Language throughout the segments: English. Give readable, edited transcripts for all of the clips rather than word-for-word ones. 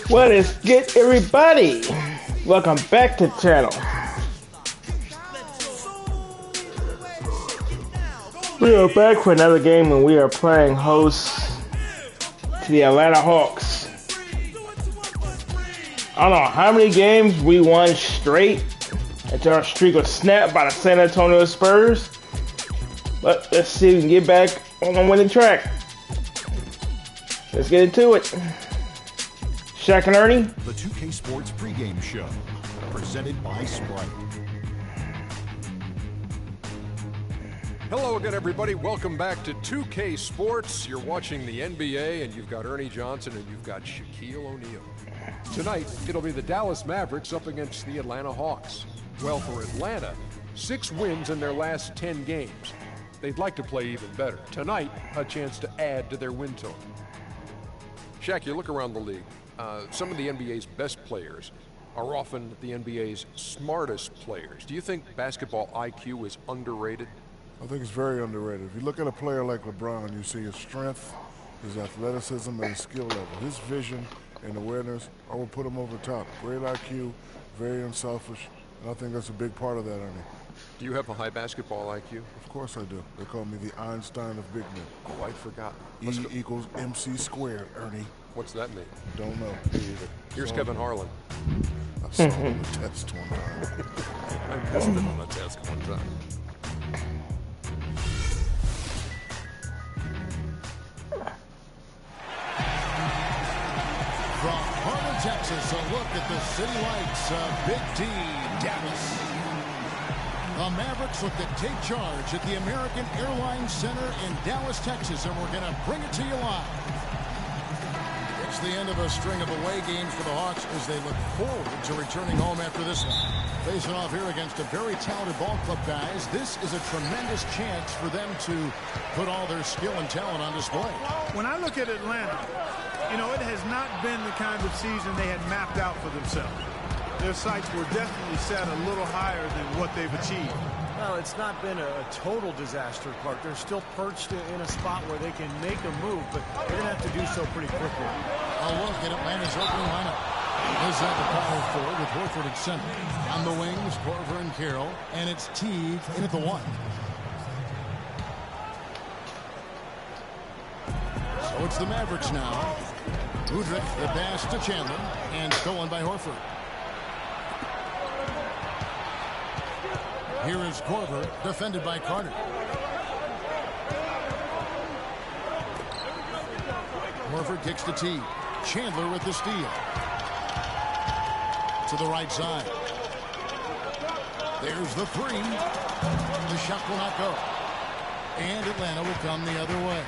What is good, everybody? Welcome back to the channel. We are back for another game and we are playing host to the Atlanta Hawks. I don't know how many games we won straight until our streak was snapped by the San Antonio Spurs. But let's see if we can get back on the winning track. Let's get into it. Shaq and Ernie. The 2K Sports pregame show, presented by Sprite. Hello again, everybody. Welcome back to 2K Sports. You're watching the NBA, and you've got Ernie Johnson, and you've got Shaquille O'Neal. Tonight, it'll be the Dallas Mavericks up against the Atlanta Hawks. Well, for Atlanta, 6 wins in their last 10 games. They'd like to play even better. Tonight, a chance to add to their win total. Shaq, you look around the league. Some of the NBA's best players are often the NBA's smartest players. Do you think basketball IQ is underrated? I think it's very underrated. If you look at a player like LeBron, you see his strength, his athleticism, and his skill level. His vision and awareness, I will put him over top. Great IQ, very unselfish, and I think that's a big part of that, Ernie. Do you have a high basketball IQ? Of course I do. They call me the Einstein of big men. Oh, I'd forgotten. E equals MC squared, Ernie. What's that mean? Don't know. Me either. Here's Kevin Harlan. I saw him on the test one time. I missed him on the test one time. From Harlan, Texas, a look at the city lights of Big D, Dallas. The Mavericks look to take charge at the American Airlines Center in Dallas, Texas, and we're going to bring it to you live. It's the end of a string of away games for the Hawks as they look forward to returning home after this one. Facing off here against a very talented ball club, guys. This is a tremendous chance for them to put all their skill and talent on display. When I look at Atlanta, you know, it has not been the kind of season they had mapped out for themselves. Their sights were definitely set a little higher than what they've achieved. Well, it's not been a total disaster, Clark. They're still perched in a spot where they can make a move, but they're going to have to do so pretty quickly. A look at Atlanta's opening lineup. Is at the power forward with Horford at center. On the wings, Corver and Carroll, and it's Teague in at the 1. So it's the Mavericks now. Udrich, the pass to Chandler, and stolen by Horford. Here is Corver, defended by Carter. Horford kicks to T. Chandler with the steal. To the right side. There's the 3. The shot will not go. And Atlanta will come the other way.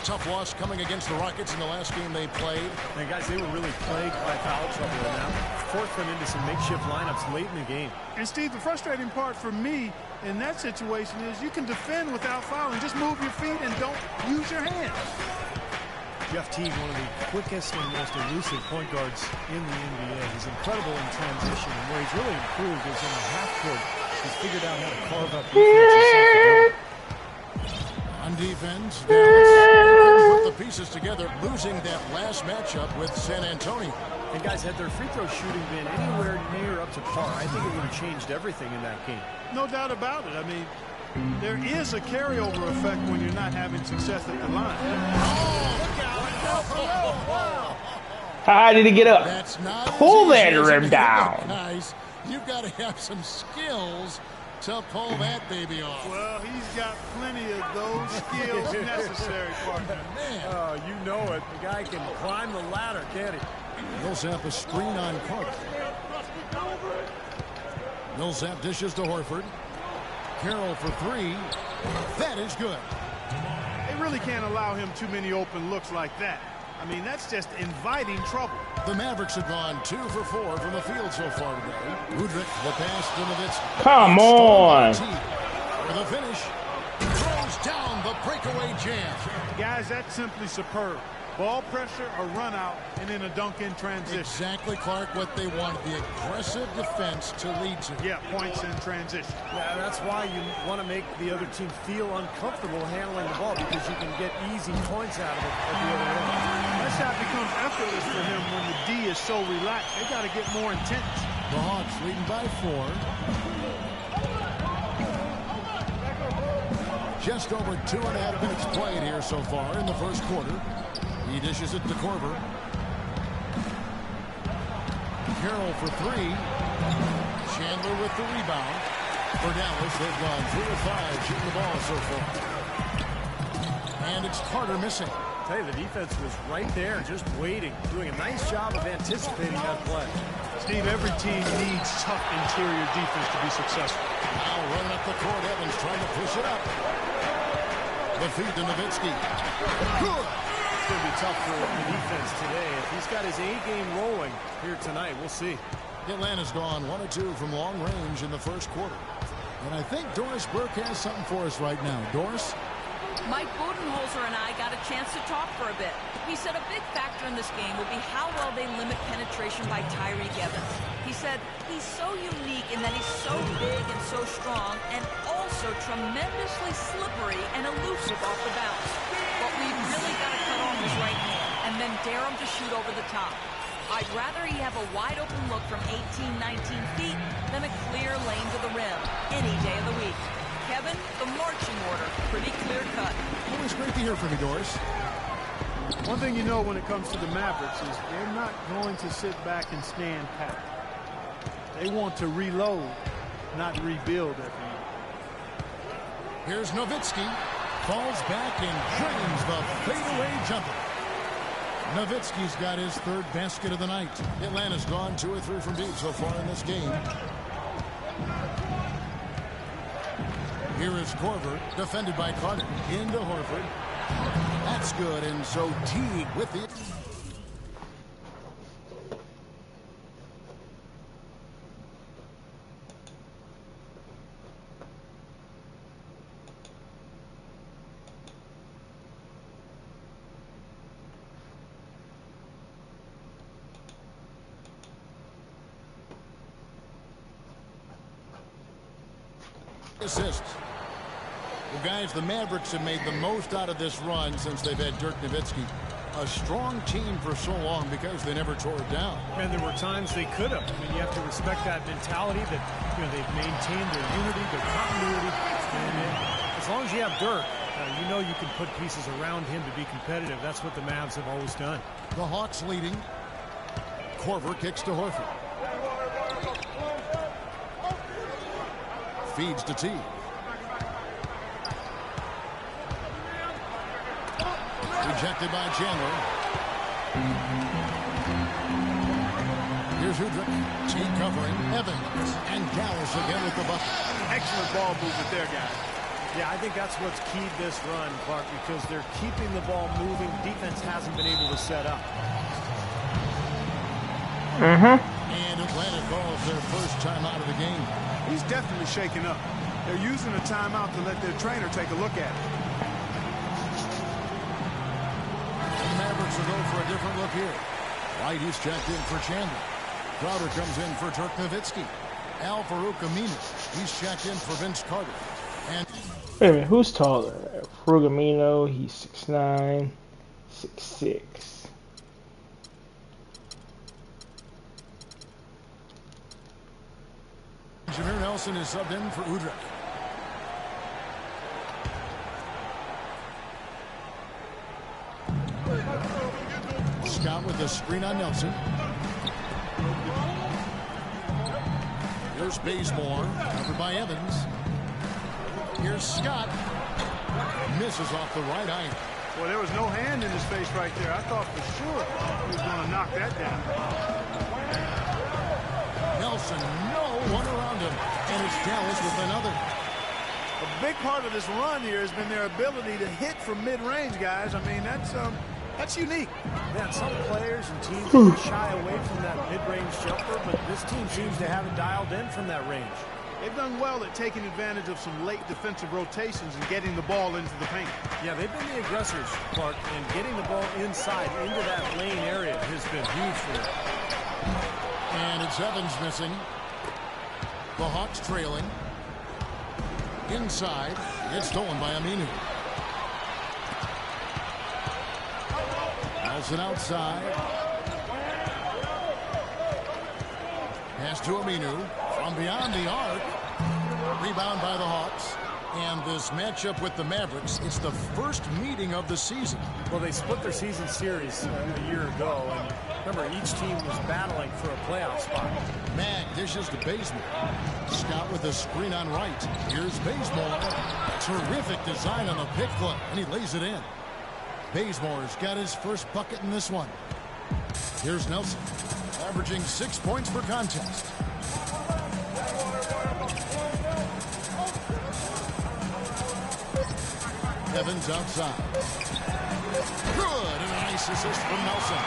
Tough loss coming against the Rockets in the last game they played. And guys, they were really plagued by foul trouble, and now forced them into some makeshift lineups late in the game. And Steve, the frustrating part for me in that situation is you can defend without fouling. Just move your feet and don't use your hands. Jeff Teague, one of the quickest and most elusive point guards in the NBA. He's incredible in transition, and where he's really improved is in the half court. He's figured out how to carve up defense. On defense, Dallas put the pieces together, losing that last matchup with San Antonio. And guys, had their free throw shooting been anywhere near up to par, I think it would have changed everything in that game. No doubt about it. I mean, there is a carryover effect when you're not having success at the line. How did he get up? That's not Pull that rim down. Guys, you've got to have some skills to pull that baby off. Well, he's got plenty of those skills necessary, partner. Man. Oh, you know it. The guy can climb the ladder, can't he? Millsap a screen on Carter. Millsap dishes to Horford. Carroll for 3. That is good. They really can't allow him too many open looks like that. I mean, that's just inviting trouble. The Mavericks have gone 2 for 4 from the field so far today. Udrich, the pass to Nowitzki. Come on. For the finish, throws down the breakaway jam. Guys, that's simply superb. Ball pressure, a run out, and then a dunk in transition. Exactly, Clark, what they wanted. The aggressive defense to lead to. Yeah, points in transition. Yeah, that's why you want to make the other team feel uncomfortable handling the ball, because you can get easy points out of it at the other end. That shot becomes effortless for him when the D is so relaxed. They got to get more intense. The Hawks leading by 4. Just over 2.5 minutes played here so far in the first quarter. He dishes it to Korver. Carroll for 3. Chandler with the rebound. For Dallas, they've gone 3 of 5 shooting the ball so far. And it's Carter missing. I tell you, the defense was right there, just waiting, doing a nice job of anticipating that play. Steve, every team needs tough interior defense to be successful. Now running up the court, Evans trying to push it up. The feed to Nowitzki. Good. It's going to be tough for the defense today. If he's got his A game rolling here tonight, we'll see. Atlanta's gone 1 of 2 from long range in the first quarter. And I think Doris Burke has something for us right now. Doris? Mike Budenholzer and I got a chance to talk for a bit. He said a big factor in this game will be how well they limit penetration by Tyreke Evans. He said he's so unique in that he's so big and so strong, and also tremendously slippery and elusive off the bounce. But we've really got to cut off his right hand and then dare him to shoot over the top. I'd rather he have a wide-open look from 18, 19 feet than a clear lane to the rim any day of the week. Kevin, the marching order, pretty clear cut. Always great to hear from you, Doris. One thing you know when it comes to the Mavericks is they're not going to sit back and stand pat. They want to reload, not rebuild every year. Here's Nowitzki. Falls back and drains the fadeaway jumper. Nowitzki's got his 3rd basket of the night. Atlanta's gone 2 or 3 from deep so far in this game. Here is Korver, defended by Carter. Into Horford. That's good, and so Teague with the... assists. Well, guys, the Mavericks have made the most out of this run since they've had Dirk Nowitzki. A strong team for so long because they never tore it down. And there were times they could have. I mean, you have to respect that mentality that, you know, they've maintained their unity, their continuity. And as long as you have Dirk, you know you can put pieces around him to be competitive. That's what the Mavs have always done. The Hawks leading. Korver kicks to Horford. Feeds to T. Rejected by Chandler. Here's Udrich. T covering Evans. And Dallas again with the bucket. Excellent ball movement there, guys. Yeah, I think that's what's keyed this run, Clark, because they're keeping the ball moving. Defense hasn't been able to set up. And Atlanta calls their first timeout of the game. He's definitely shaken up. They're using a timeout to let their trainer take a look at it. The Mavericks will go for a different look here. White, he's checked in for Chandler. Crowder comes in for Dirk Nowitzki. Al Farouk Aminu, he's checked in for Vince Carter. And wait a minute, who's taller? Frugamino, he's 6'9", 6'6". Jameer Nelson is subbed in for Udrich. Scott with the screen on Nelson. Here's Bazemore, covered by Evans. Here's Scott. Misses off the right eye. Well, there was no hand in his face right there. I thought for sure he was going to knock that down. Nelson, no one around him. And it's Dallas with another. A big part of this run here has been their ability to hit from mid-range, guys. I mean, that's unique. Yeah, some players and teams shy away from that mid-range jumper, but this team seems to have it dialed in from that range. They've done well at taking advantage of some late defensive rotations and getting the ball into the paint. Yeah, they've been the aggressors, Clark, and getting the ball inside into that lane area has been huge for them. And it's Evans missing. The Hawks trailing. Inside. It's stolen by Aminu. Nelson outside. Pass to Aminu. From beyond the arc. Rebound by the Hawks. And this matchup with the Mavericks, it's the first meeting of the season. Well, they split their season series a year ago, and remember, each team was battling for a playoff spot. Mag dishes to Bazemore. Scott with a screen on right. Here's Bazemore. Terrific design on the pick flip, and he lays it in. Bazemore's got his first bucket in this one. Here's Nelson, averaging 6 points per contest. Evans outside. Good, and a nice assist from Nelson.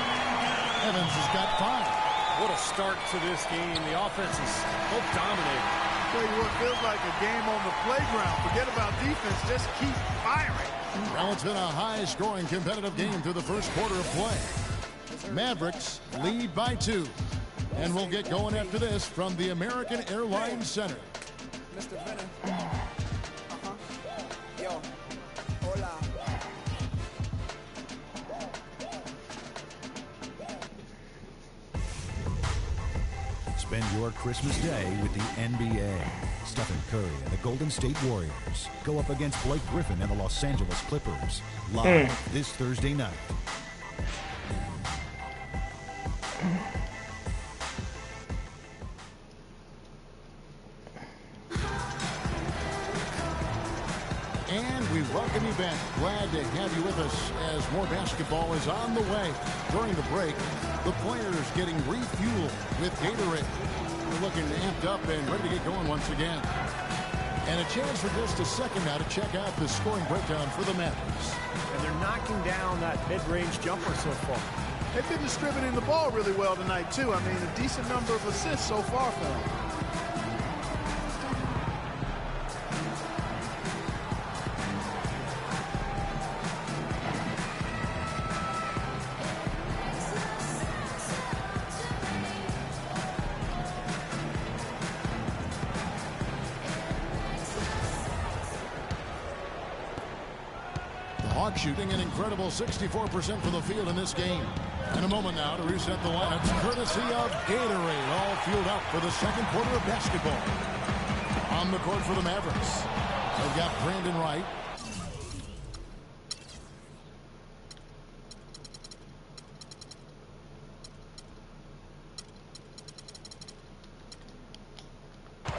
Evans has got 5. What a start to this game. The offense is both dominating. Tell you what, feels like a game on the playground. Forget about defense, just keep firing. Well, it's been a high-scoring competitive game through the first quarter of play. Mavericks lead by 2. And we'll get going after this from the American Airlines Center. Mr. Venner. Yo. Hola. Spend your Christmas day with the NBA. Stephen Curry and the Golden State Warriors go up against Blake Griffin and the Los Angeles Clippers live this Thursday night. And we welcome you back. Glad to have you with us as more basketball is on the way. During the break, the players getting refueled with Gatorade. We're looking amped up and ready to get going once again. And a chance for just a second now to check out the scoring breakdown for the Mavericks. And they're knocking down that mid-range jumper so far. They've been distributing the ball really well tonight, too. I mean, a decent number of assists so far for them. Shooting an incredible 64% from the field in this game. In a moment now to reset the lineups, courtesy of Gatorade, all fueled up for the second quarter of basketball. On the court for the Mavericks, they've got Brandon Wright.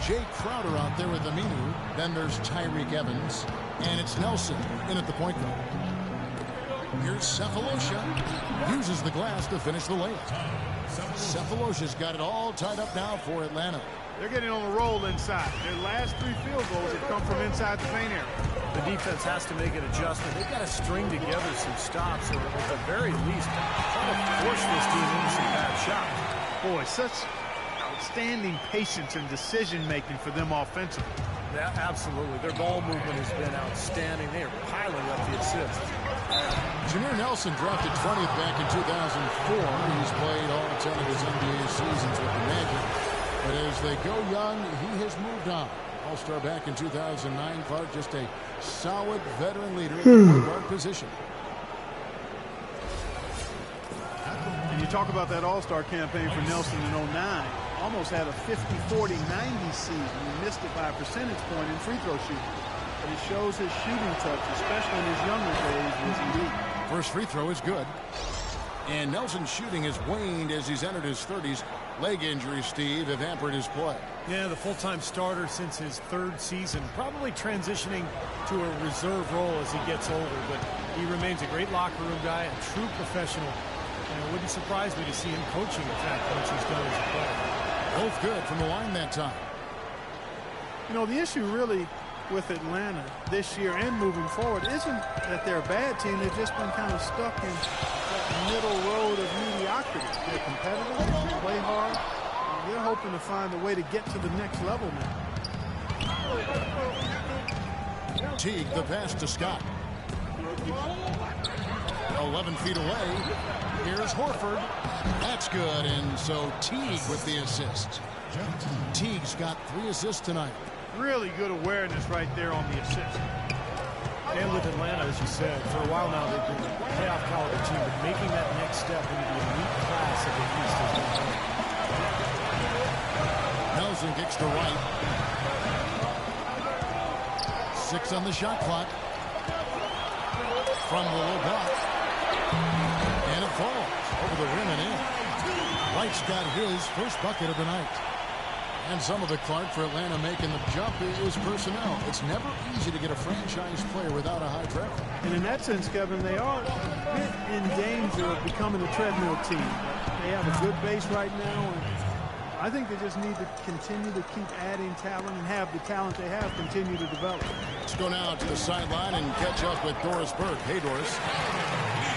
Jake Crowder out there with Aminu. Then there's Tyreek Evans. And it's Nelson in at the point guard. Here's Cephalosha. Uses the glass to finish the layup. Cephalosha's got it all tied up now for Atlanta. They're getting on a roll inside. Their last 3 field goals have come from inside the paint area. The defense has to make an adjustment. They've got to string together some stops, or at the very least, try to force this team into some bad shots. Boy, such outstanding patience and decision-making for them offensively. Yeah, absolutely. Their ball movement has been outstanding. They are piling up the assists. Jameer Nelson drafted 20th back in 2004. He's played all 10 of his NBA seasons with the Magic. But as they go young, he has moved on. All-star back in 2009. Clark, just a solid veteran leader at the point guard position. And you talk about that All-Star campaign for Nelson in 09. Almost had a 50-40-90 season. He missed it by a percentage point in free throw shooting. But it shows his shooting touch, especially in his younger days, was elite. First free throw is good. And Nelson's shooting has waned as he's entered his 30s. Leg injuries, Steve, have hampered his play. Yeah, the full-time starter since his 3rd season, probably transitioning to a reserve role as he gets older, but he remains a great locker room guy, a true professional, and it wouldn't surprise me to see him coaching at that once he's done as a player. Both good from the line that time. You know, the issue really with Atlanta this year and moving forward isn't that they're a bad team. They've just been kind of stuck in that middle road of mediocrity. They're competitive, they play hard, and they're hoping to find a way to get to the next level now. Teague, the pass to Scott. 11 feet away. Here's Horford. That's good, and so Teague with the assist. Teague's got 3 assists tonight. Really good awareness right there on the assist. And with Atlanta, as you said, for a while now, they've been a playoff caliber team, but making that next step into the elite class of the East has been hard. Nelson kicks to right. 6 on the shot clock. From the low block. And it falls over the rim and in. Wright's got his first bucket of the night. And some of it, Clark, for Atlanta making the jump is personnel. It's never easy to get a franchise player without a high draft. And in that sense, Kevin, they are in danger of becoming a treadmill team. They have a good base right now, and I think they just need to continue to keep adding talent and have the talent they have continue to develop. Let's go now to the sideline and catch up with Doris Burke. Hey, Doris.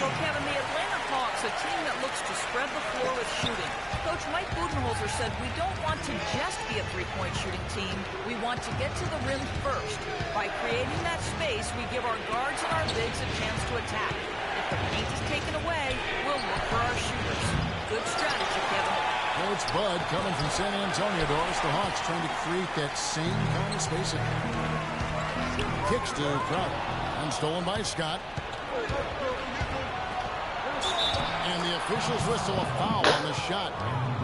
Well, Kevin, the Atlanta Hawks, a team that looks to spread the floor with shooting. Coach Mike Budenholzer said, we don't want to just be a three-point shooting team. We want to get to the rim first. By creating that space, we give our guards and our bigs a chance to attack. If the paint is taken away, we'll look for our shooters. Good strategy, Kevin. Coach Bud coming from San Antonio, Doris. The Hawks trying to create that same kind of spacing. Kicks to Crowder. And stolen by Scott. And the officials whistle a foul on the shot.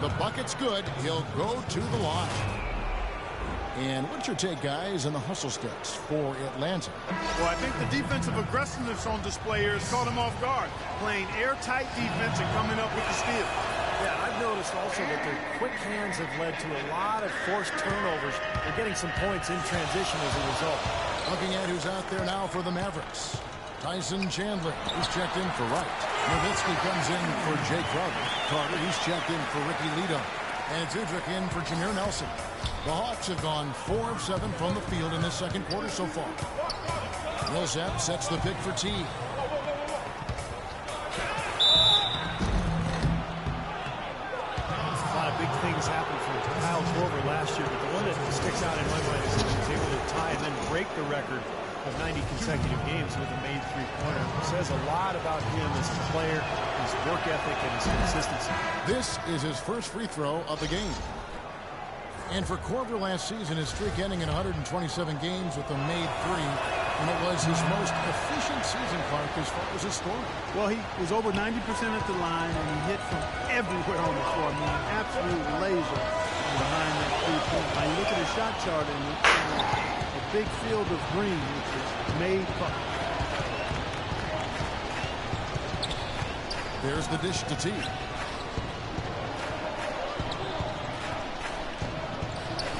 The bucket's good. He'll go to the line. And what's your take, guys, on the hustle steps for Atlanta? Well, I think the defensive aggressiveness on display here has caught him off guard. Playing airtight defense and coming up with the steal. Yeah, I've noticed also that their quick hands have led to a lot of forced turnovers. They're getting some points in transition as a result. Looking at who's out there now for the Mavericks. Tyson Chandler, he's checked in for Wright. Nowitzki comes in for Jay Crowder. Carter, he's checked in for Ricky Lido. And Zudrick in for Jameer Nelson. The Hawks have gone 4 of 7 from the field in this second quarter so far. Millsap sets the pick for T. A lot of big things happened for Kyle Korver last year, but the one that sticks out in my mind is that he was able to tie and then break the record of 90 consecutive games with a made three-pointer. It says a lot about him as a player, his work ethic, and his consistency. This is his first free throw of the game. And for Korver last season, his streak ending in 127 games with a made three, and it was his most efficient season, Clark, as far as his scoring. Well, he was over 90% at the line, and he hit from everywhere on the floor. I mean, an absolute laser behind that three-point. I look at his shot chart, and it's a big field of green, which is made puck. There's the dish to T.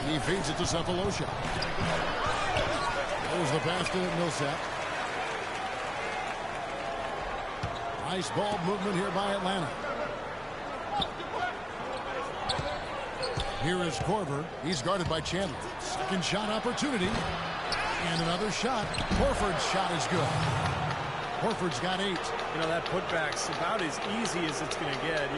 He feeds it to Cephalosha. There's the pass to Millsap. Nice ball movement here by Atlanta. Here is Korver. He's guarded by Chandler. Second shot opportunity. And another shot. Horford's shot is good. Horford's got 8. You know, that putback's about as easy as it's going to get.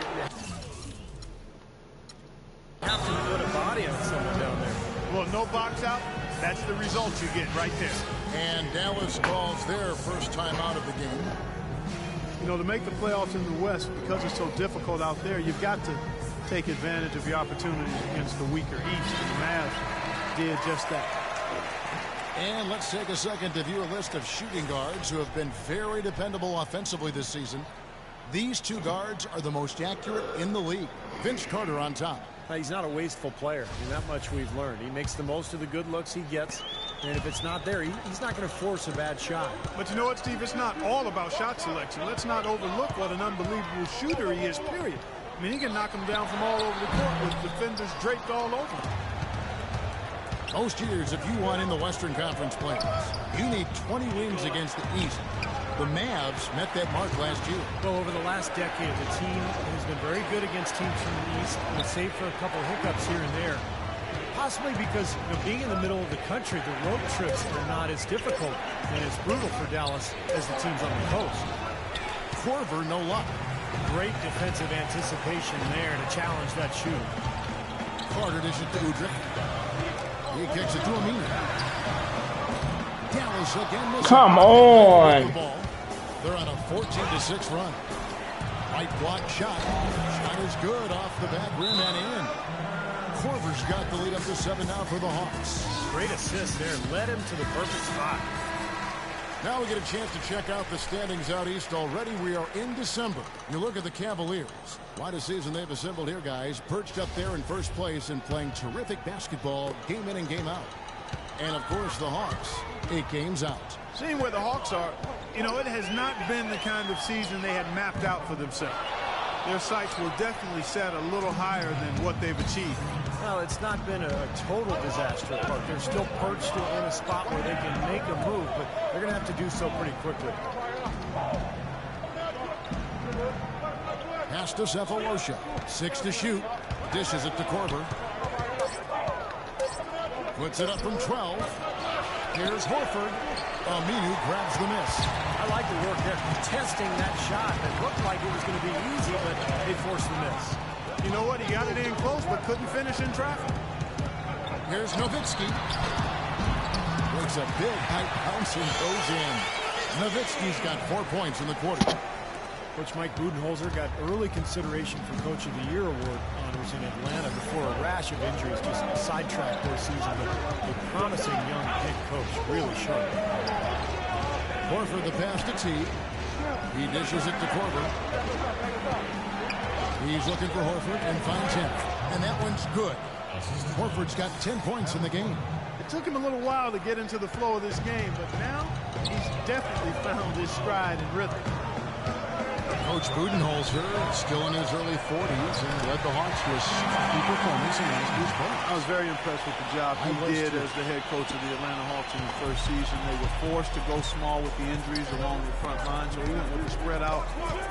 You have to put a body on someone down there. Well, no box out. That's the result you get right there. And Dallas calls their first time out of the game. You know, to make the playoffs in the West, because it's so difficult out there, you've got to take advantage of your opportunities against the weaker East. And the Mavs did just that. And let's take a second to view a list of shooting guards who have been very dependable offensively this season. These two guards are the most accurate in the league. Vince Carter on top. He's not a wasteful player. I mean, that much we've learned. He makes the most of the good looks he gets. And if it's not there, he's not going to force a bad shot. But you know what, Steve? It's not all about shot selection. Let's not overlook what an unbelievable shooter he is, period. I mean, he can knock them down from all over the court with defenders draped all over him. Most years, if you want in the Western Conference playoffs, you need 20 wins against the East. The Mavs met that mark last year. Well, over the last decade, the team has been very good against teams from the East, but save for a couple of hiccups here and there. Possibly because, you know, being in the middle of the country, the road trips are not as difficult and as brutal for Dallas as the teams on the coast. Korver, no luck. Great defensive anticipation there to challenge that shooter. Carter dishes to Udrich. He kicks it to Aminu. Dallas again missing. Come on. They're on a 14-6 run. Right block shot. Shot is good off the back rim and in. Korver's got the lead up to 7 now for the Hawks. Great assist there. Led him to the perfect spot. Now we get a chance to check out the standings out east already. We are in December. You look at the Cavaliers. Quite a season they've assembled here, guys. Perched up there in first place and playing terrific basketball game in and game out. And, of course, the Hawks, 8 games out. Seeing where the Hawks are, you know, it has not been the kind of season they had mapped out for themselves. Their sights were definitely set a little higher than what they've achieved. Well, it's not been a total disaster at Park. They're still perched in a spot where they can make a move, but they're going to have to do so pretty quickly. Pass to Cephalosha. 6 to shoot. Dishes it to Korver. Puts it up from 12. Here's Horford. Aminu grabs the miss. I like the work there, contesting that shot. It looked like it was going to be easy, but they forced the miss. You know what? He got it in close, but couldn't finish in traffic. Here's Nowitzki. Breaks a big height bounce and goes in. Nowitzki's got 4 points in the quarter. Coach Mike Budenholzer got early consideration for Coach of the Year award honors in Atlanta before a rash of injuries just sidetracked their season. But a promising young head coach, really sharp. Horford the pass to T. He dishes it to Korver. He's looking for Horford and finds him. And that one's good. Horford's got 10 points in the game. It took him a little while to get into the flow of this game, but now he's definitely found his stride and rhythm. Coach Budenholzer, still in his early 40s, and led the Hawks to a 60 performance in last year's playoffs. I was very impressed with the job he did as the head coach of the Atlanta Hawks in his first season. They were forced to go small with the injuries along the front line, so he went with the spread out,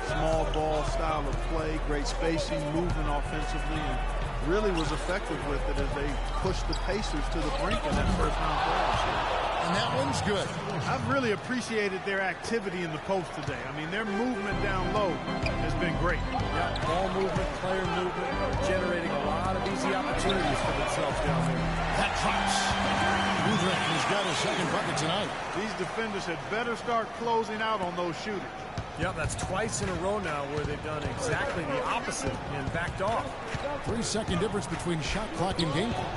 small ball style of play, great spacing, movement offensively, and really was effective with it as they pushed the Pacers to the brink in that first round playoff series. And that one's good. I've really appreciated their activity in the post today. I mean, their movement down low has been great. Yeah, ball movement, player movement, generating a lot of easy opportunities for themselves down there. That drops. Udrich has got his second bucket tonight. These defenders had better start closing out on those shooters. Yeah, that's twice in a row now where they've done exactly the opposite and backed off. 3-second difference between shot clock and game clock.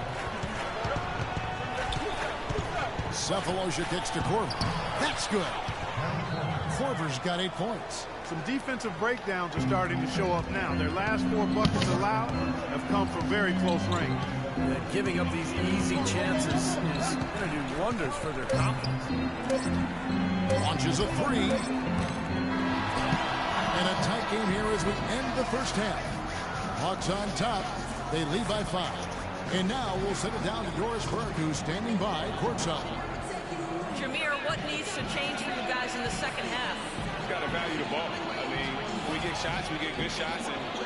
Cephalosha kicks to Korver. That's good. Korver's got 8 points. Some defensive breakdowns are starting to show up now. Their last 4 buckets allowed have come from very close range. And giving up these easy chances is going to do wonders for their confidence. Launches a 3. And a tight game here as we end the first half. Hawks on top. They lead by 5. And now we'll send it down to Doris Burke, who's standing by courtside. Jameer, what needs to change for you guys in the second half? We've got to value the ball. I mean, when we get shots, we get good shots, and we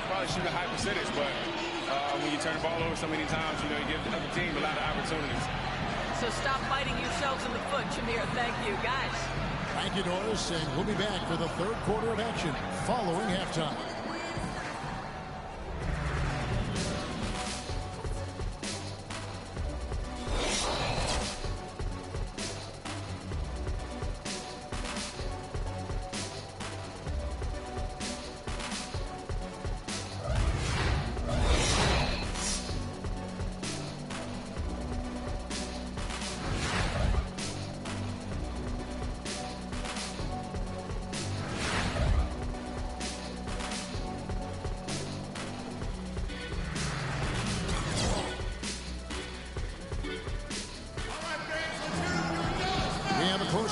probably shoot a high percentage, but when you turn the ball over so many times, you know, you give the other team a lot of opportunities. So stop biting yourselves in the foot, Jameer. Thank you, guys. Thank you, Doris, and we'll be back for the third quarter of action following halftime.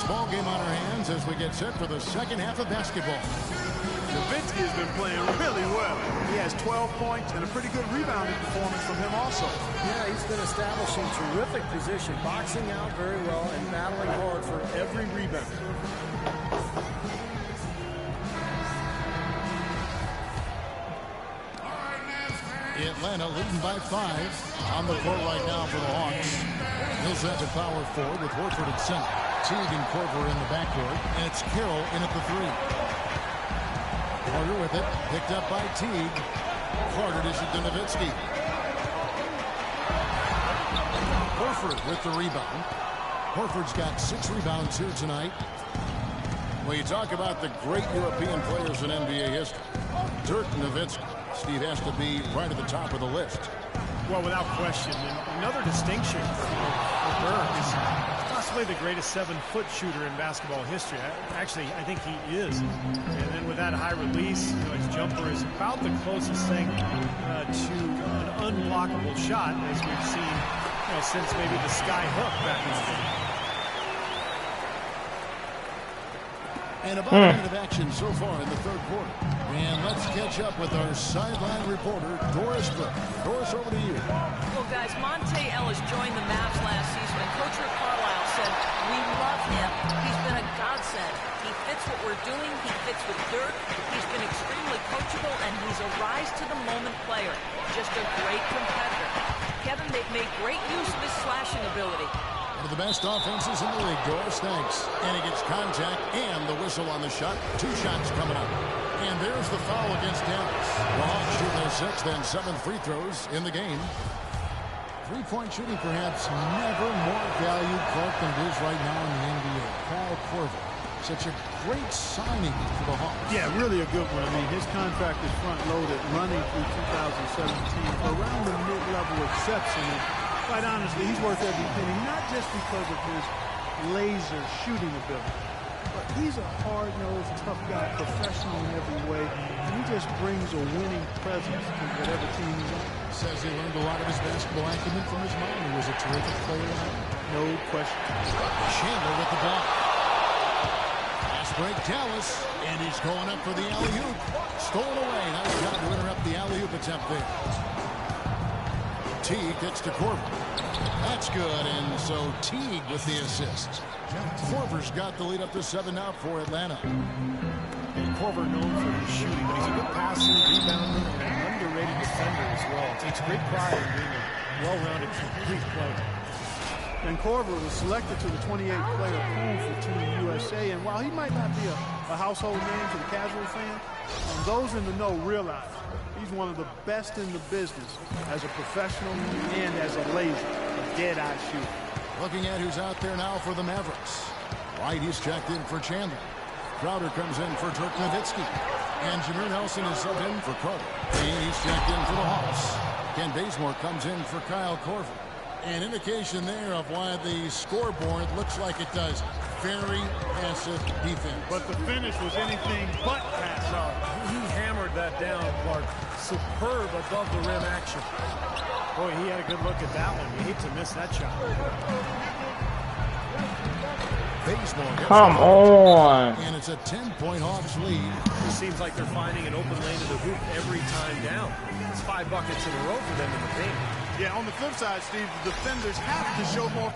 Ball game on our hands as we get set for the second half of basketball. Nowitzki has been playing really well. He has 12 points and a pretty good rebounding performance from him also. Yeah, he's been establishing terrific position, boxing out very well and battling hard for every rebound. Atlanta leading by 5 on the court right now for the Hawks. Millsap at power forward with Horford at center. Teague and Korver in the backcourt, and it's Carroll in at the 3. Carter with it, picked up by Teague. Carter dishes to Nowitzki. Horford with the rebound. Horford's got 6 rebounds here tonight. When you talk about the great European players in NBA history, Dirk Nowitzki, Steve, has to be right at the top of the list. Well, without question. And another distinction for Dirk is possibly the greatest 7-foot shooter in basketball history. Actually, I think he is. And then with that high release, his jumper is about the closest thing to an unblockable shot as we've seen since maybe the sky hook back in the day. And about a minute of action so far in the third quarter. And let's catch up with our sideline reporter, Doris Burke. Doris, over to you. Well, guys, Monte Ellis joined the Mavs last season, and Coach Rick Carlisle said, we love him. He's been a godsend. He fits what we're doing. He fits with Dirk. He's been extremely coachable, and he's a rise-to-the-moment player. Just a great competitor. Kevin, they've made great use of his slashing ability. One of the best offenses in the league, Doris. Thanks. And he gets contact and the whistle on the shot. 2 shots coming up. And there's the foul against Dallas. The Hawks shoot their 6th and 7th free throws in the game. 3-point shooting perhaps never more valued, Clark, than it is right now in the NBA. Kyle Korver. Such a great signing for the Hawks. Yeah, really a good one. I mean, his contract is front-loaded, running through 2017. Around the mid-level exception. And quite honestly, he's worth every penny, not just because of his laser shooting ability, but he's a hard-nosed, tough guy, professional in every way, and he just brings a winning presence to whatever team he's on. Says he learned a lot of his basketball acumen from his mom, who was a terrific player. No question. Chandler with the block. Fast break, Dallas, and he's going up for the alley-oop. Stolen away. Nice job to interrupt the alley-oop attempt there. Teague gets to Korver. That's good, and so Teague with the assist. Korver's got the lead up to 7 now for Atlanta. And Korver known for his shooting, but he's a good passer, rebounder, and an underrated defender as well. Takes great pride in being a well-rounded, complete player. And Korver was selected to the 28-player pool for Team USA, and while he might not be a household name to the casual fan, those in the know realize he's one of the best in the business as a professional and as a laser, a dead-eye shooter. Looking at who's out there now for the Mavericks. White, he's checked in for Chandler. Crowder comes in for Dirk Nowitzki. And Jameer Nelson is subbed in for Carter. And he's checked in for the Hawks. Ken Bazemore comes in for Kyle Korver. An indication there of why the scoreboard looks like it does. Very passive defense. But the finish was anything but passive. He hammered that down, Clark. Superb above the rim action. Boy, he had a good look at that one. You hate to miss that shot. Come on. And it's a 10-point Hawks lead. It seems like they're finding an open lane to the hoop every time down. It's 5 buckets in a row for them in the paint. Yeah, on the flip side, Steve, the defenders have to show more.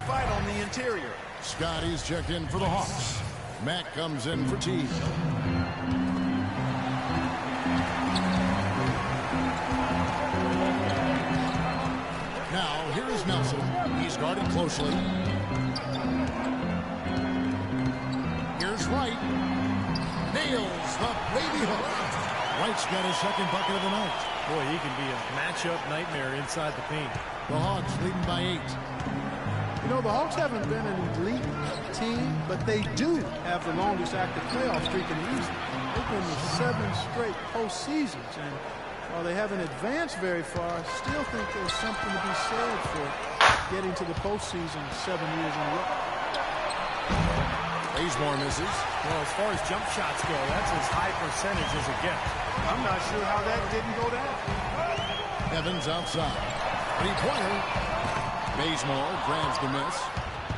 Fight on the interior. Scotty's checked in for the Hawks. Mack comes in for Teague. Now, here is Nelson. He's guarded closely. Here's Wright. Nails the baby hook. Wright's got his 2nd bucket of the night. Boy, he can be a matchup nightmare inside the paint. The Hawks leading by 8. You know, the Hawks haven't been an elite team, but they do have the longest active playoff streak in the East. They've been to 7 straight postseasons, and while they haven't advanced very far, I still think there's something to be said for getting to the postseason 7 years in a row. Bazemore misses. Well, as far as jump shots go, that's as high percentage as it gets. I'm not sure how that didn't go down. Evans outside. 3-pointer. Bazemore grabs the miss.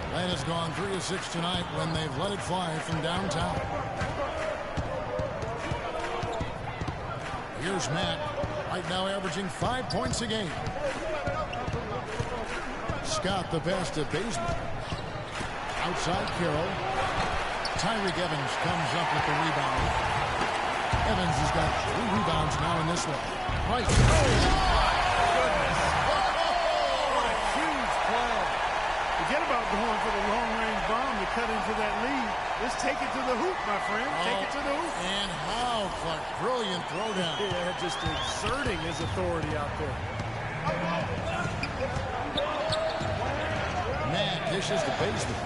Atlanta's gone 3 of 6 tonight when they've let it fly from downtown. Here's Matt. Right now averaging 5 points a game. Scott the pass to Bazemore. Outside Carroll. Tyreek Evans comes up with the rebound. Evans has got 3 rebounds now in this one. Right. Oh, my goodness. What a huge play. Forget about going for the long-range bomb to cut into that lead. Just take it to the hoop, my friend. Take it to the hoop. And how Clark, brilliant throwdown. Yeah, just exerting his authority out there. Man dishes the basement.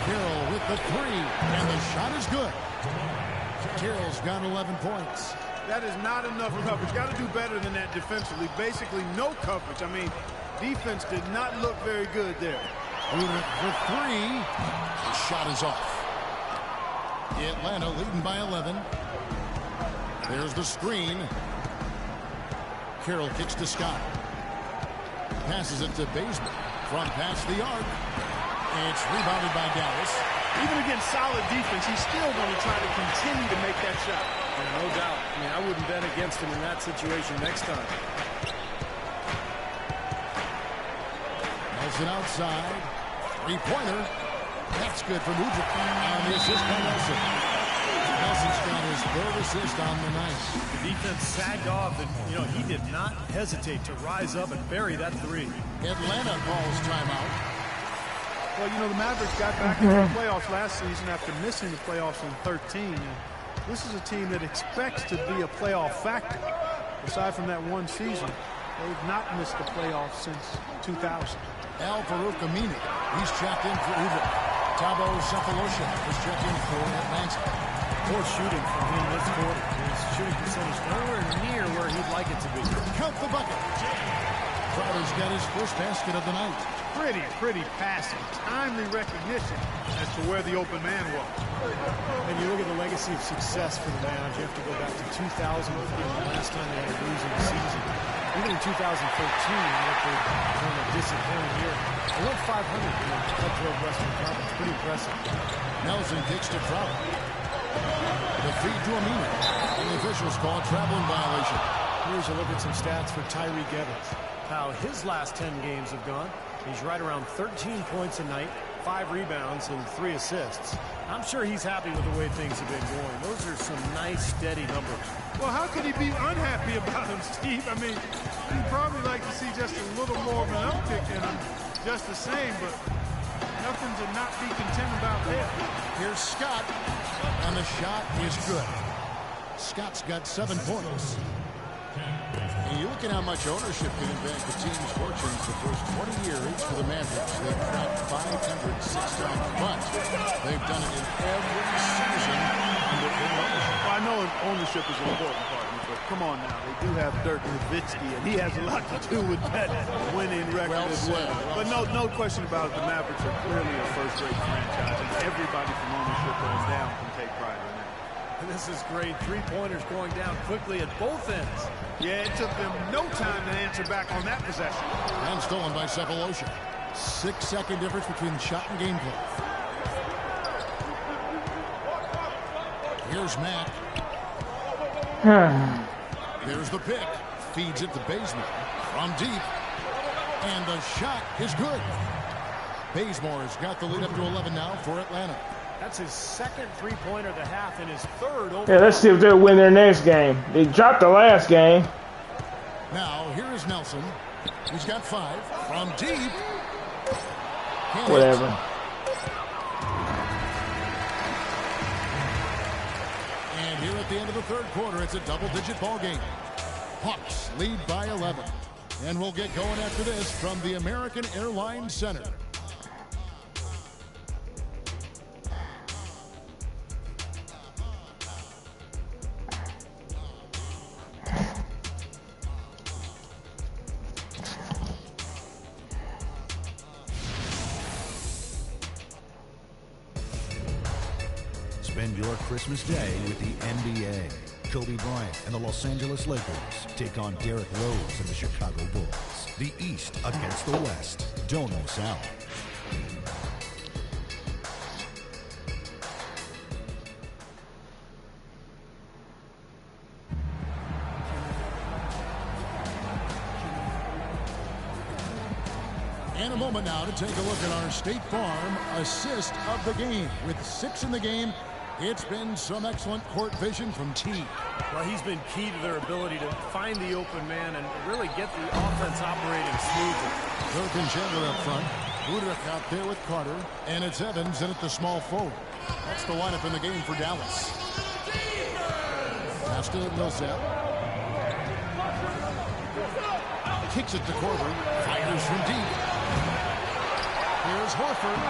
Carroll with the three, and the shot is good. Carroll's got 11 points. That is not enough coverage. Got to do better than that defensively. Basically, no coverage. I mean, defense did not look very good there. For three, the shot is off. Atlanta leading by 11. There's the screen. Carroll kicks to Scott. Passes it to Bazemore. Front pass the arc. It's rebounded by Dallas. Even against solid defense, he's still going to try to continue to make that shot. Yeah, no doubt. I mean, I wouldn't bet against him in that situation next time. Nelson outside. Three-pointer. That's good for Nugent. And the assist by Nelson. Nelson's got his third assist on the night. The defense sagged off, and, he did not hesitate to rise up and bury that three. Atlanta calls timeout. Well, the Mavericks got back into the playoffs last season after missing the playoffs in 13. And this is a team that expects to be a playoff factor. Aside from that one season, they've not missed the playoffs since 2000. Al-Farouq Amini, he's checked in for Uber. Thabo Sefolosha is checked in for Atlanta. Poor shooting from him this quarter. His shooting percentage nowhere near where he'd like it to be. Count the bucket. Crowder's got his first basket of the night. Pretty passing. Timely recognition as to where the open man was. And you look at the legacy of success for the Mavs, you have to go back to 2000, the last time they had a losing season. Even in 2013, after a disappointing year, they went 500 in the Cutthroat Western Conference. Pretty impressive. Nelson kicks to Crowder. The feed to Amina. And the officials call a traveling violation. Here's a look at some stats for Tyreek Evans. How his last 10 games have gone. He's right around 13 points a night, 5 rebounds, and 3 assists. I'm sure he's happy with the way things have been going. Those are some nice, steady numbers. Well, how could he be unhappy about him, Steve? I mean, he'd probably like to see just a little more of an uptick in him, just the same, but nothing to not be content about there. Here's Scott, and the shot is good. Scott's got 7 points. And you look at how much ownership can impact the team's fortunes the first 20 years for the Mavericks. They've cracked 506 times, but they've done it in every season under ownership. Well, I know ownership is an important part, but come on now. They do have Dirk Nowitzki, and he has a lot to do with that winning record as well. But no question about it, the Mavericks are clearly a first-rate franchise, and everybody from ownership on down can take pride in that. This is great. 3-pointers going down quickly at both ends. Yeah, it took them no time to answer back on that possession. And stolen by Sefolosha. 6-second difference between shot and game clock. Here's Mack. Here's the pick. Feeds it to Bazemore. From deep. And the shot is good. Bazemore's got the lead up to 11 now for Atlanta. That's his second 3-pointer of the half and his third over. Yeah, let's see if they'll win their next game. They dropped the last game. Now, here is Nelson. He's got 5. From deep. Can't Whatever. hit. And here at the end of the third quarter, it's a double-digit ball game. Hawks lead by 11. And we'll get going after this from the American Airlines Center. Spend your Christmas day with the NBA. Kobe Bryant and the Los Angeles Lakers take on Derrick Rose and the Chicago Bulls. The East against the West. Don't miss out. And a moment now to take a look at our State Farm assist of the game. With 6 in the game, it's been some excellent court vision from T. Well, he's been key to their ability to find the open man and really get the offense operating smoothly. Dirk and Chandler up front. Udrich out there with Carter, and it's Evans in at the small forward. That's the lineup in the game for Dallas. Pass to Millsap. Kicks it to Korver. Fires from deep. Here's Horford.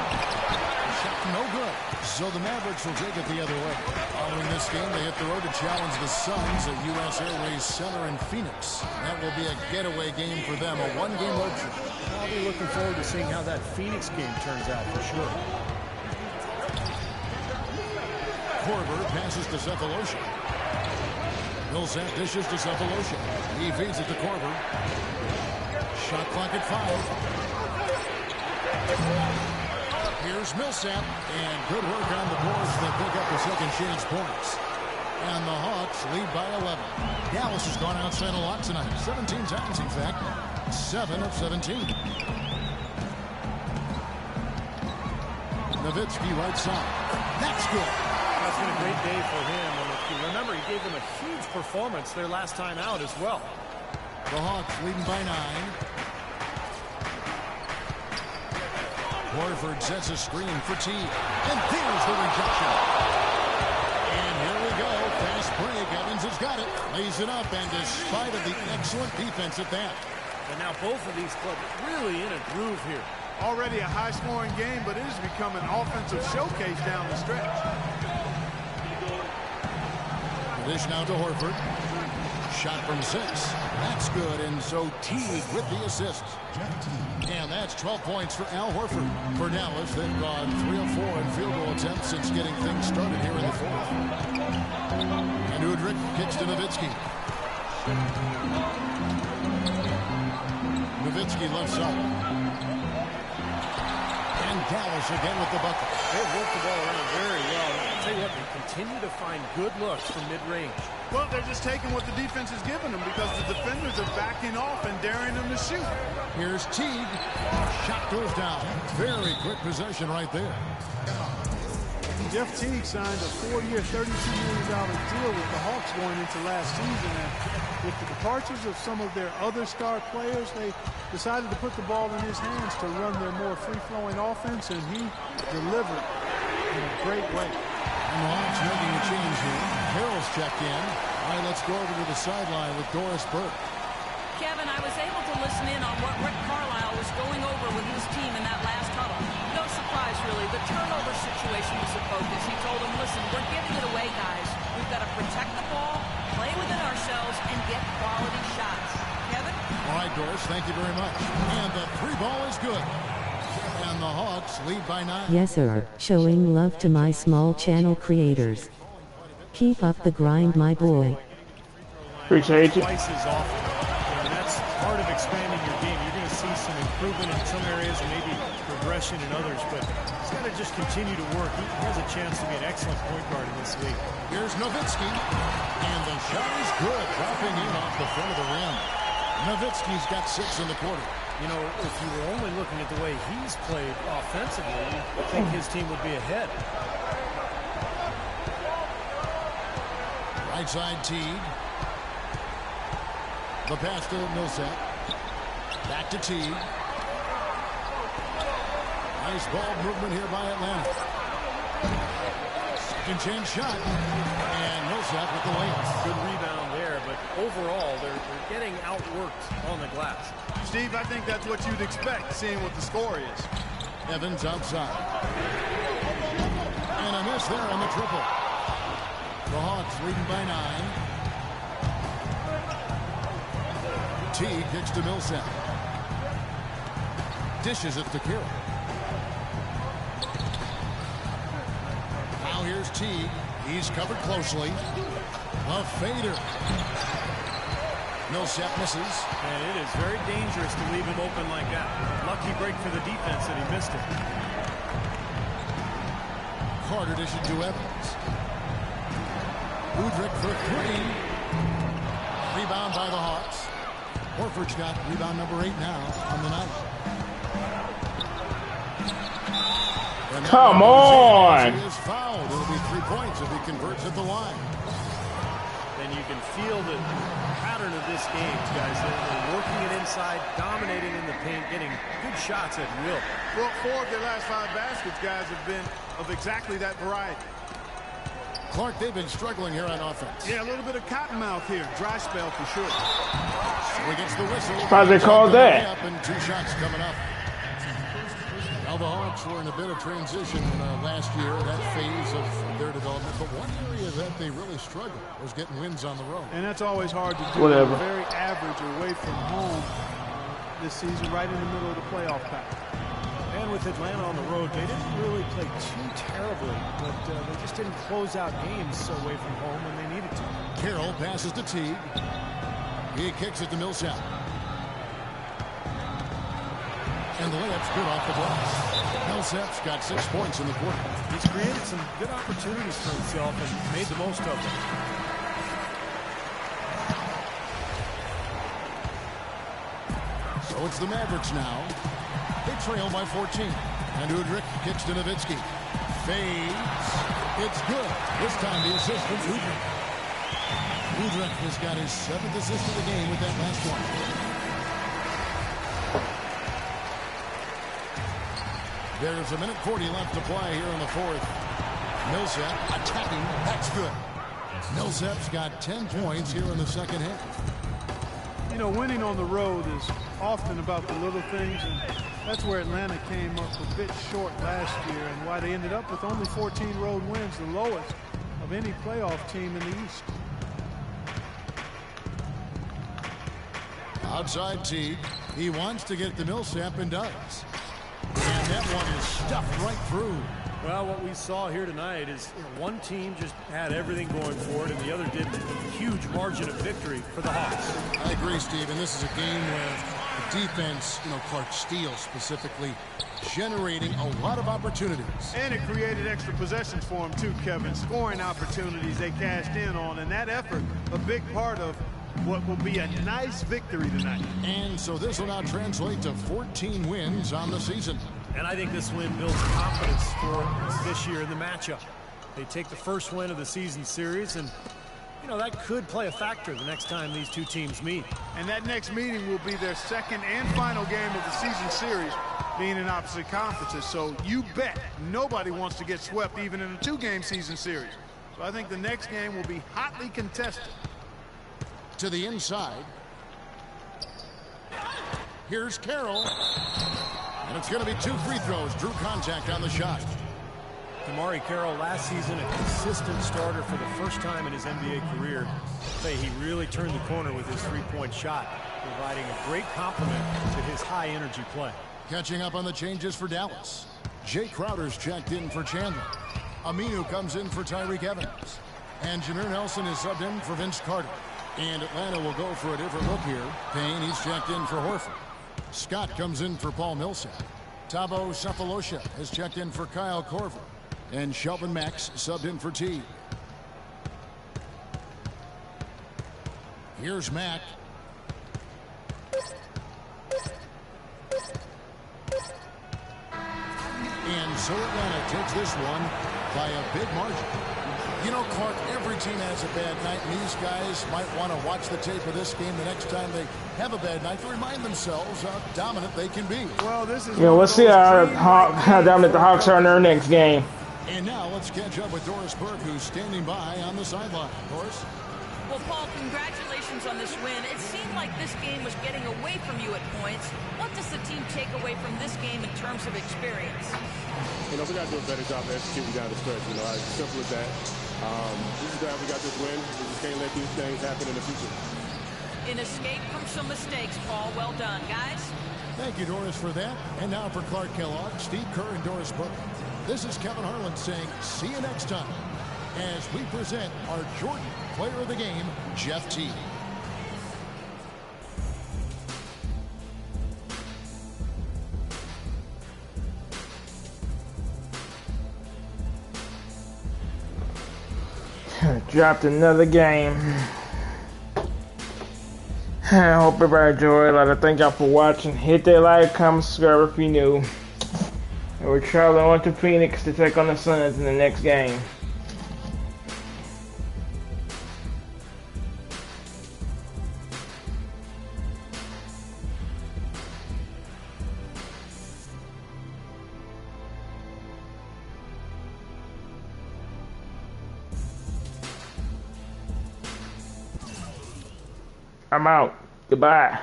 Shot no good. So the Mavericks will take it the other way. Following this game, they hit the road to challenge the Suns at U.S. Airways Center in Phoenix. That will be a getaway game for them, a one-game road trip. I'll be looking forward to seeing how that Phoenix game turns out for sure. Korver passes to Cephalosha. Millsap dishes to Cephalosha. He feeds it to Korver. Shot clock at 5. Here's Millsap, and good work on the boards that pick up the second chance points. And the Hawks lead by 11. Dallas has gone outside a lot tonight. 17 times, in fact. 7 of 17. Nowitzki right side. That's good. That's been a great day for him. And if you remember, he gave them a huge performance their last time out as well. The Hawks leading by 9. Horford sets a screen for T. And there's the rejection. And here we go. Fast break. Evans has got it. Lays it up. And despite of the excellent defense at that. And now both of these clubs really in a groove here. Already a high-scoring game, but it has become an offensive showcase down the stretch. Dish now to Horford. Shot from 6. That's good, and so Teague with the assist. And that's 12 points for Al Horford. For Dallas, they've gone 3 of 4 in field goal attempts since getting things started here in the fourth. And Udrich kicks to Nowitzki. Nowitzki left side. And Dallas again with the bucket. They've worked the ball around very well. I'll tell you what, they continue to find good looks from mid-range. Well, they're just taking what the defense is giving them because the defenders are backing off and daring them to shoot. Here's Teague. Shot goes down. Very quick possession right there. Jeff Teague signed a 4-year, $32 million deal with the Hawks going into last season. And with the departures of some of their other star players, they decided to put the ball in his hands to run their more free-flowing offense, and he delivered in a great way. And the Hawks making a change here. Carroll's checked in. All right, let's go over to the sideline with Doris Burke. Kevin, I was able to listen in on what Rick Carlisle was going over with his team in that last huddle. No surprise, really. The turnover situation was the focus. He told them, listen, we're giving it away, guys. We've got to protect the ball, play within ourselves, and get quality shots. Kevin? All right, Doris, thank you very much. And the 3 ball is good. And the Hawks lead by 9. Yes, sir. Showing love to my small channel creators. Keep up the grind, my boy. Appreciate you. Twice as often. And that's part of expanding your game. You're going to see some improvement in some areas and maybe progression in others, but he's got to just continue to work. He has a chance to be an excellent point guard in this league. Here's Nowitzki. And the shot is good, dropping in off the front of the rim. Nowitzki's got 6 in the quarter. You know, if you were only looking at the way he's played offensively, you'd think his team would be ahead. Right side Teague. The pass to Millsap. Back to Teague. Nice ball movement here by Atlanta. Second chance shot. And Millsap with the layup. Good rebound there, but overall, they're getting outworked on the glass. Steve, I think that's what you'd expect, seeing what the score is. Evans outside. And a miss there on the triple. The Hawks leading by 9. Teague kicks to Millsap. Dishes it to Carroll. Now here's Teague. He's covered closely. A fader. Millsap misses. And it is very dangerous to leave him open like that. Lucky break for the defense that he missed it. Carter dishes to Evans. Udrich for 3. Rebound by the Hawks. Horford's got rebound number 8 now on the night. Come on! He is fouled. It'll be 3 points if he converts at the line. And you can feel the pattern of this game, guys. They're working it inside, dominating in the paint, getting good shots at will. Well, 4 of their last 5 baskets, guys, have been of exactly that variety. Clark, they've been struggling here on offense. Yeah, a little bit of cottonmouth here. Dry spell for sure. So he gets the whistle. How's it called that? Up and 2 shots coming up. Now the Hawks were in a bit of transition last year, that phase of their development. But one area that they really struggled was getting wins on the road. And that's always hard to do. Whatever. Very average away from home this season, right in the middle of the playoff pack. And with Atlanta on the road, they didn't really play too terribly, but they just didn't close out games away from home when they needed to. Carroll passes to Teague. He kicks it to Millsap. And the layup's good off the glass. Millsap's got 6 points in the quarter. He's created some good opportunities for himself and made the most of them. So it's the Mavericks now. They trail by 14. And Udrich kicks to Nowitzki. Fades. It's good. This time the assist from Udrich. Udrich has got his 7th assist of the game with that last one. There's a minute 40 left to play here in the 4th. Millsap attacking. That's good. Millsap's got 10 points here in the 2nd half. You know, winning on the road is often about the little things, and that's where Atlanta came up a bit short last year and why they ended up with only 14 road wins, the lowest of any playoff team in the East. Outside Teague. He wants to get the Millsap and does. And that one is stuffed right through. Well, what we saw here tonight is one team just had everything going for it, and the other didn't. Huge margin of victory for the Hawks. I agree, Steve. And this is a game where the defense, Clark Steele specifically, generating a lot of opportunities. And it created extra possessions for them, too, Kevin. Scoring opportunities they cashed in on. And that effort, a big part of what will be a nice victory tonight. And so this will now translate to 14 wins on the season. And I think this win builds confidence for this year in the matchup. They take the first win of the season series, and that could play a factor the next time these two teams meet. And that next meeting will be their 2nd and final game of the season series, being in opposite conferences. So you bet nobody wants to get swept even in a 2-game season series. So I think the next game will be hotly contested. To the inside. Here's Carroll. And it's going to be 2 free throws. Drew contact on the shot. Damari Carroll last season a consistent starter for the first time in his NBA career. He really turned the corner with his 3-point shot, providing a great complement to his high energy play. Catching up on the changes for Dallas. Jay Crowder's checked in for Chandler. Aminu comes in for Tyreek Evans. And Jameer Nelson is subbed in for Vince Carter. And Atlanta will go for a different look here. Payne, he's checked in for Horford. Scott comes in for Paul Millsap. Thabo Sefolosha has checked in for Kyle Korver. And Shelvin Max subbed in for T. Here's Mack. And so Atlanta takes this one by a big margin. Clark, every team has a bad night, and these guys might want to watch the tape of this game the next time they have a bad night to remind themselves how dominant they can be. Well, this is... We'll see how dominant the Hawks are in their next game. And now let's catch up with Doris Burke, who's standing by on the sideline. Doris? Well, Paul, congratulations on this win. It seemed like this game was getting away from you at points. What does the team take away from this game in terms of experience? We got to do a better job of executing down the stretch. As simple as that. Just glad we got this win. We just can't let these things happen in the future. An escape from some mistakes, Paul. Well done, guys. Thank you, Doris, for that. And now for Clark Kellogg, Steve Kerr, and Doris Burke. This is Kevin Harlan saying, see you next time, as we present our Jordan Player of the Game, Jeff T. Dropped another game. I hope everybody enjoyed. I'd like to thank y'all for watching. Hit that like, comment, subscribe if you're new. And we're traveling on to Phoenix to take on the Suns in the next game. I'm out. Goodbye.